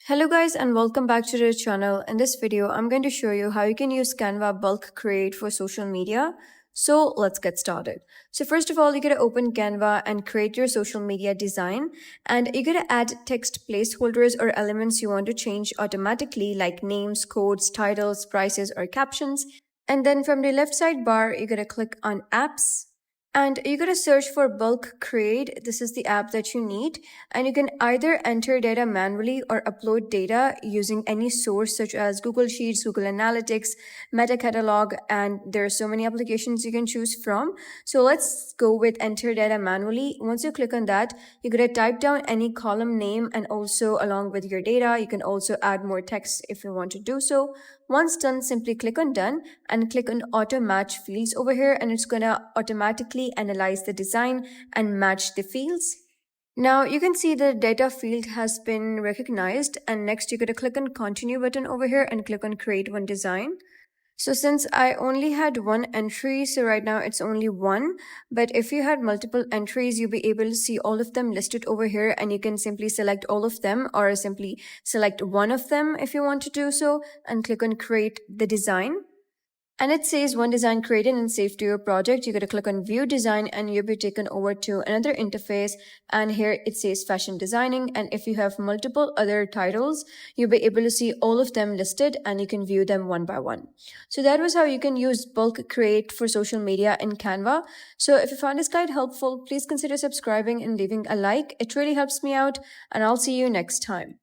Hello guys and welcome back to the channel. In this video, I'm going to show you how you can use Canva bulk create for social media. So let's get started. So first of all, you're going to open Canva and create your social media design. And you're going to add text placeholders or elements you want to change automatically like names, codes, titles, prices, or captions. And then from the left side bar, you're going to click on apps. And you're going to search for bulk create. This is the app that you need. And you can either enter data manually or upload data using any source such as Google Sheets, Google Analytics, Meta Catalog, and there are so many applications you can choose from. So let's go with enter data manually. Once you click on that, you're going to type down any column name and also along with your data. You can also add more text if you want to do so. Once done, simply click on done and click on auto match fields over here, and it's going to automatically analyze the design and match the fields. Now you can see the data field has been recognized, and next you're going to click on continue button over here and click on create one design. So since I only had one entry, so right now it's only one, but if you had multiple entries, you'll be able to see all of them listed over here, and you can simply select all of them or simply select one of them if you want to do so and click on create the design. And it says one design created and saved to your project. You got to click on view design and you'll be taken over to another interface. And here it says fashion designing. And if you have multiple other titles, you'll be able to see all of them listed and you can view them one by one. So that was how you can use bulk create for social media in Canva. So if you found this guide helpful, please consider subscribing and leaving a like. It really helps me out, and I'll see you next time.